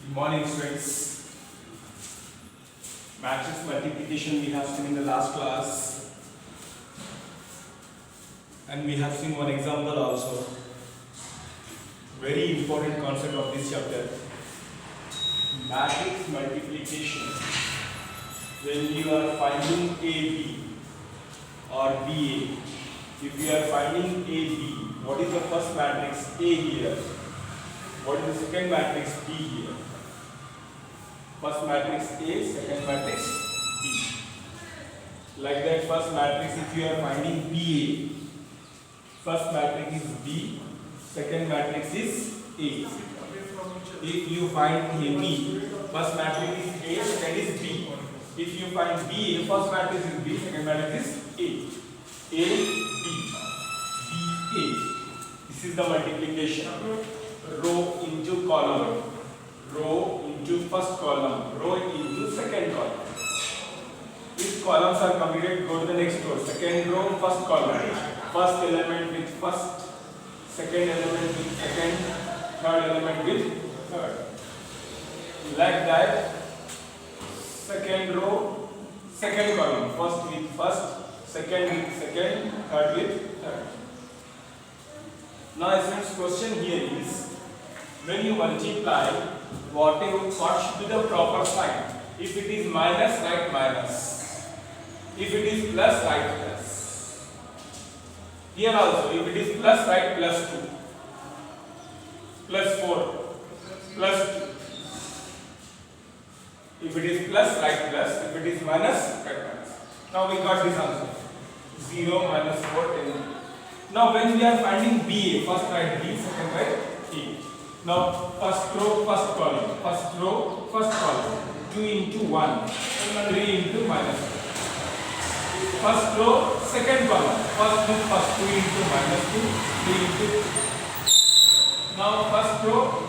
Good morning, students. Matrix multiplication we have seen in the last class, and we have seen one example also. Very important concept of this chapter. Matrix multiplication. When you are finding AB or BA, if you are finding AB, what is the first matrix A here? What is the second matrix B here? First matrix A, second matrix B. Like that, first matrix, if you are finding BA, first matrix is B, second matrix is A. If you find AB, first matrix is A, second is B. If you find BA, first matrix is B, second matrix is A. A, B, B, A. This is the multiplication. Row into column. Row into first column, row into second column. If columns are completed, go to the next row. Second row, first column. First element with first, second element with second, third element with third. Like that, second row, second column. First with first, second with second, third with third. Now, students, question here is, when you multiply, what should be the proper sign? If it is minus, write minus. If it is plus, write plus. Here also, if it is plus, write plus 2, plus 4, plus 2. If it is plus, write plus. If it is minus, write minus. Now we got this answer. 0, minus 4, 10. Now when we are finding BA, first write B, second write A. Now, first row, first column. First row, first column. 2 into 1. 3 into minus 1. First row, second column. First with first. 2 into minus 2. 3 into. Now, first row,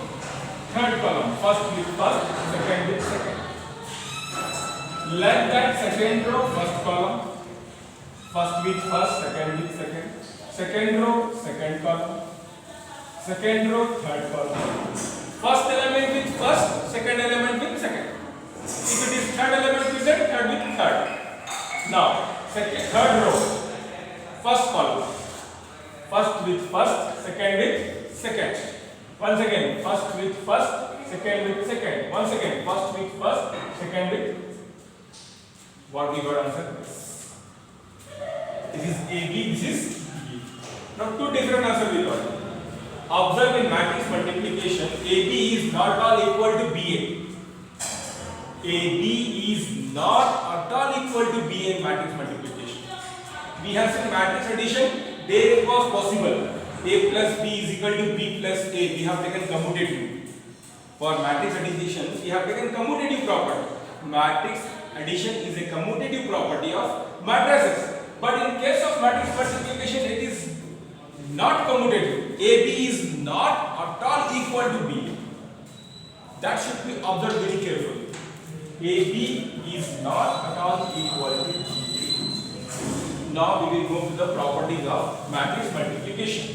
third column. First with first. Second with second. Like that, second row, first column. First with first. Second with second. Second row, second column. Second row, third column. First element with first, second element with second. If it is third element with that, third with third. Now, third row, first column. First with first, second with second. Once again, first with first, second with second. Once again, first with first, second with. What we got answer? This is AB, this is BA. Now, two different answers we got. Observe in matrix multiplication, AB is not at all equal to BA. AB is not at all equal to BA in matrix multiplication. We have seen matrix addition, there it was possible. A plus B is equal to B plus A. We have taken commutative. For matrix addition, we have taken commutative property. Matrix addition is a commutative property of matrices. But in case of matrix multiplication, it is not commutative. AB is not at all equal to B. That should be observed very carefully. AB is not at all equal to B. Now we will move to the properties of matrix multiplication.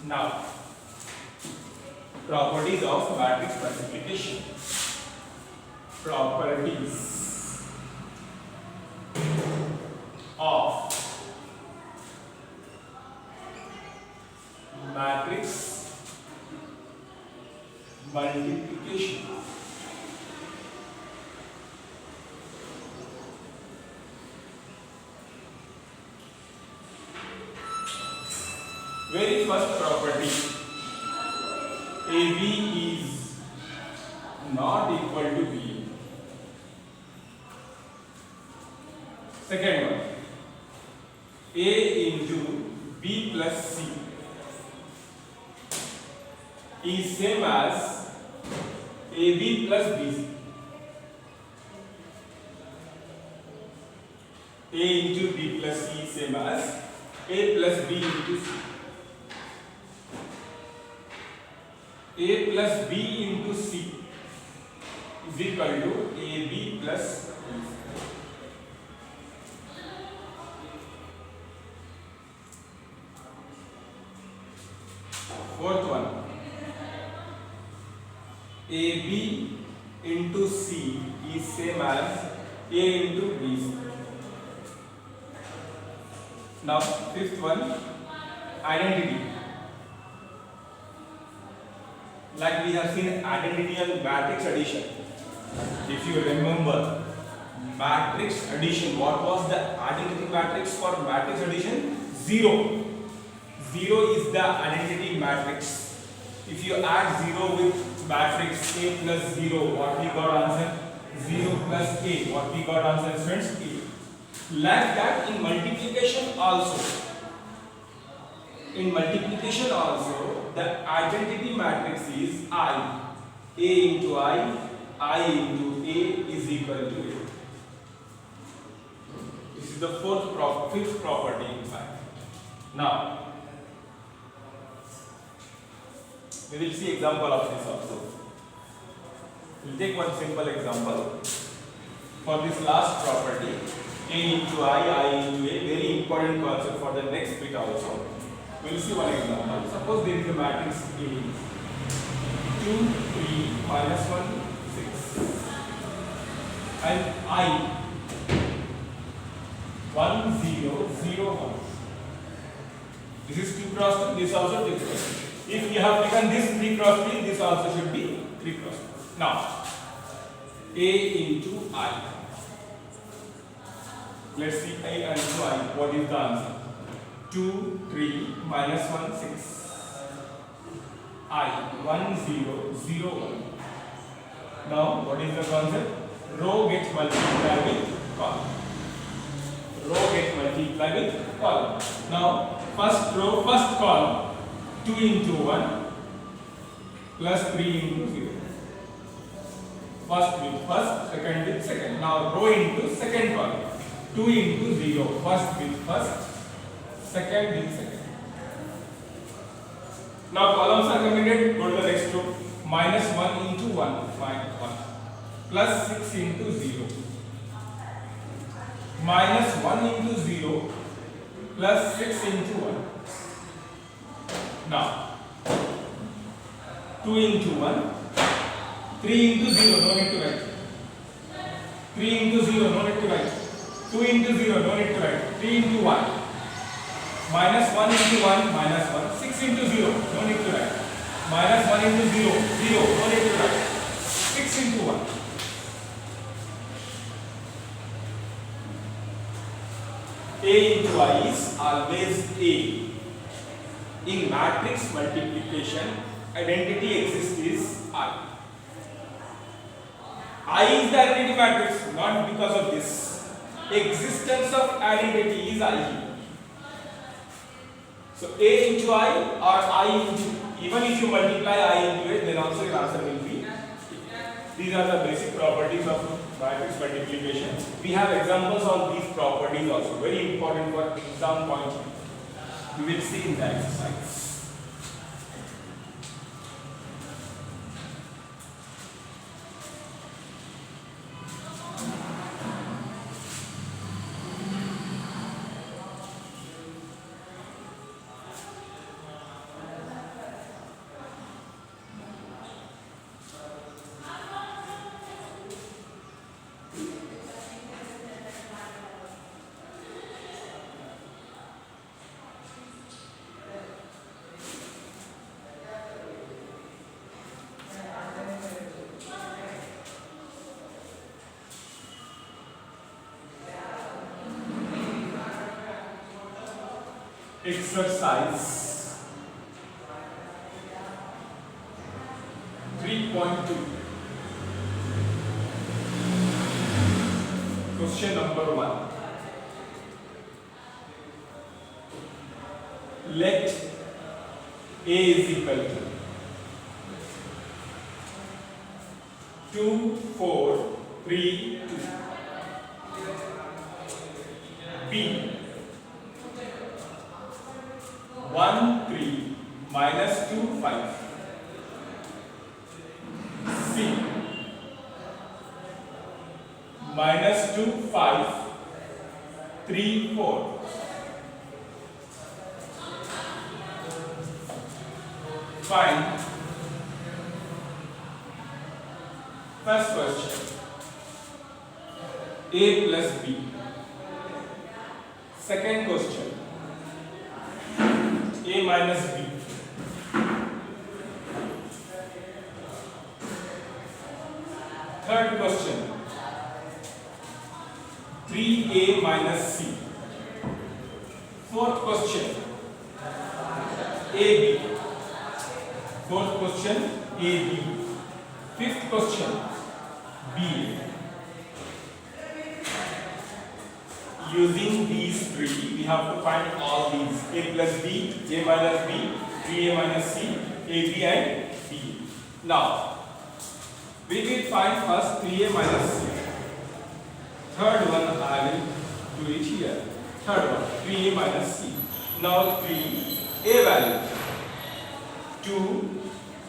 Now, properties of matrix multiplication. Properties. Very first property, AB is not equal to BA. Second one, A into B plus C is same as AB plus BC. A into B plus C is same as A plus B into C. A plus B into C is equal to AB plus BC. Fourth one, AB into C is same as A into BC. Now fifth one, identity. Like we have seen identity and matrix addition. If you remember matrix addition, what was the identity matrix for matrix addition? 0. 0 is the identity matrix. If you add 0 with matrix A plus 0, what we got answer? 0 plus A. What we got answer, friends? A. Like that in multiplication also. In multiplication also, the identity matrix is I. A into I into A is equal to A. This is the fifth property in fact. Now, we will see example of this also. We will take one simple example. For this last property, A into I into A, very important concept for the next bit also. We will see one example. Suppose there is a matrix A, 2, 3, minus 1, 6. And I, 1, 0, 0, 1. This is 2 cross 2, this also 2 cross 2. If you have taken this 3 cross 3, this also should be 3 cross 2. Now, A into I. Let's see A into I. What is the answer? 2, 3, minus 1, 6. I, 1, 0, 0, 1. Now, what is the concept? Row gets multiplied with column. Row gets multiplied with column. Now, first row, first column, 2 into 1 plus 3 into 0. First with first, second with second. Now, row into second column, 2 into 0. First with first, second with second. Now columns are combined, go to the next row. Minus 1 into 1, minus 1. Plus 6 into 0. Minus 1 into 0 plus 6 into 1. Now 2 into 1, 3 into 0, no need to write. 3 into 0, no need to write. 2 into 0, no need to write. 3 into 1. Minus 1 into 1, minus 1. 6 into 0, no need to write. Minus 1 into 0, 0, no need to write. 6 into 1. A into I is always A. In matrix multiplication, identity exists is I. I is the identity matrix, not because of this. Existence of identity is I. So A into I or I into, even if you multiply I into it, then also your answer will be. These are the basic properties of matrix multiplication. We have examples on these properties also, very important for exam point. You will see in the exercise. Exercise let A is equal to 2, 4, 3, 2. B 1, 3 minus 2, 5. C minus 2, 5, 3, 4. Find first question. A plus B. Second question. A minus B. Third question. 3A minus C. Fourth question. AB. Fourth question. AB. Fifth question. B. Using these three, we have to find all these: A plus B, A minus B, 3A minus C, AB and B. Now, we will find first 3A minus C. Third one I will do it here. Third one, 3A minus C. Now 3, A value 2,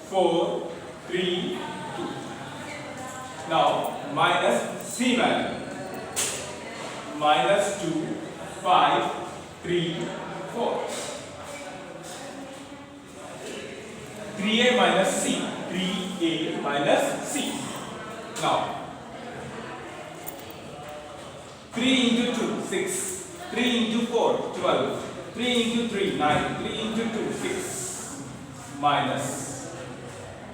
4, 3, 2. Now minus C value minus 2, 5, 3, 4. 3A minus C. 3A minus C. Now 3 into 2, 6. 3 into 4, 12. 3 into 3, 9. 3 into 2, 6. Minus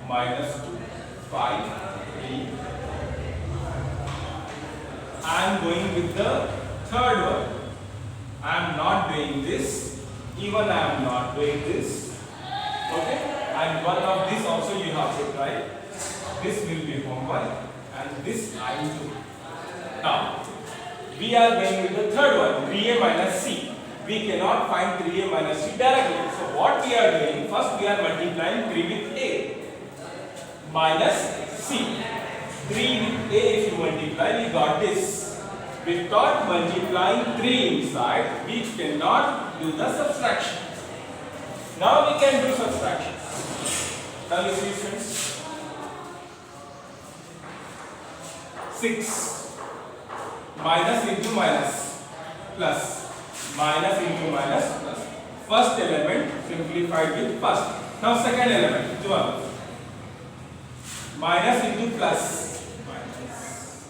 2, 5, 3. I am going with the third one. I am not doing this. Even I am not doing this. Okay? And one of these also you have to try. This will be homework and this I will do. Now, we are going with the third one, 3A minus C. We cannot find 3A minus C directly. So what we are doing, first we are multiplying 3 with A minus C. 3 with A if you multiply, we got this. Without multiplying 3 inside, we cannot do the subtraction. Now we can do subtraction. Now you see friends. 6 minus into minus plus minus into minus plus. First element simplified with first. Now second element 12 minus into plus minus.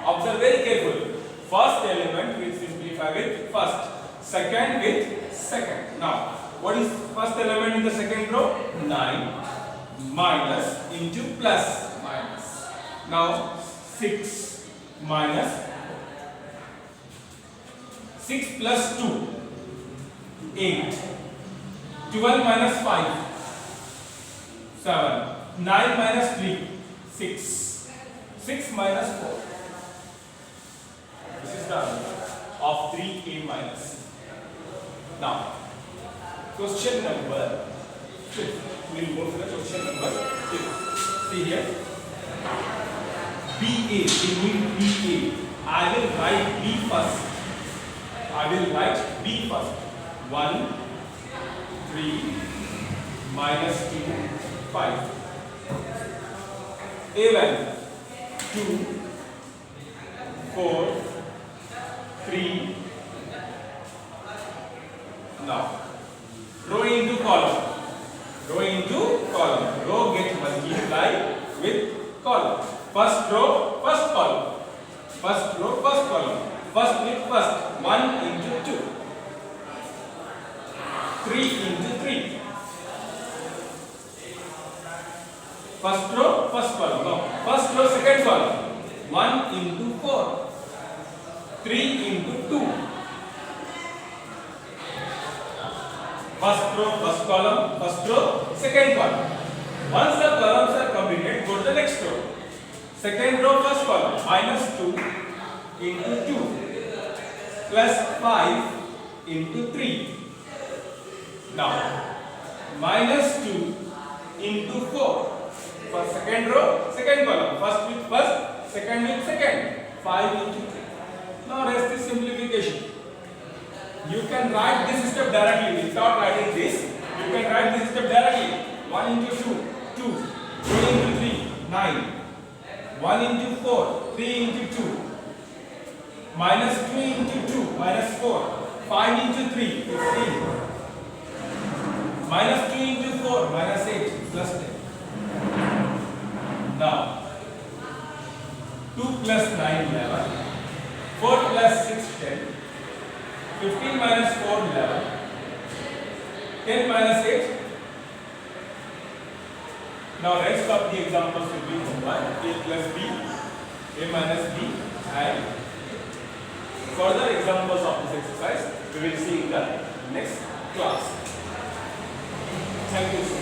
Observe very carefully. First element will simplify with first. Second with second. Now what is first element in the second row? 9 minus into plus minus. Now 6 minus 6 plus 2 8. 12 minus 5 7. 9 minus 3 6. 6 minus 4. This is the answer of 3A minus. Now question number 5. We will go to the question number 5. See here. BA, we need BA. I will write B first. I will write B first. 1, 3, minus 2, 5. A value 2, 4, 3. Now, row into column. Row into column. Row get multiplied with column. First row, first column. First row, first column. First with first. 1 into 2. 3 into 3. First row, first column. No. First row, second column. 1 into 4. 3 into 2. First row, first column. First row, second column. Once the columns are completed, go to the next row. Second row, first column. Minus 2 into 2. Plus 5 into 3. Now, minus 2 into 4. For second row, second column. First with first, second with second. 5 into 3. Now, rest is simplification. You can write this step directly without writing this. You can write this step directly. 1 into 2, 2. 2 into 3, 9. 1 into 4, 3 into 2. Minus 2 into 2, minus 4. 5 into 3, 15. Minus 2 into 4, minus 8, plus 10. Now, 2 plus 9, 11. 4 plus 6, 10. 15 minus 4, 11. 10 minus 8. Now, rest of the examples will be combined. A plus B, A minus B, and further examples of this exercise we will see in the next class. Thank you.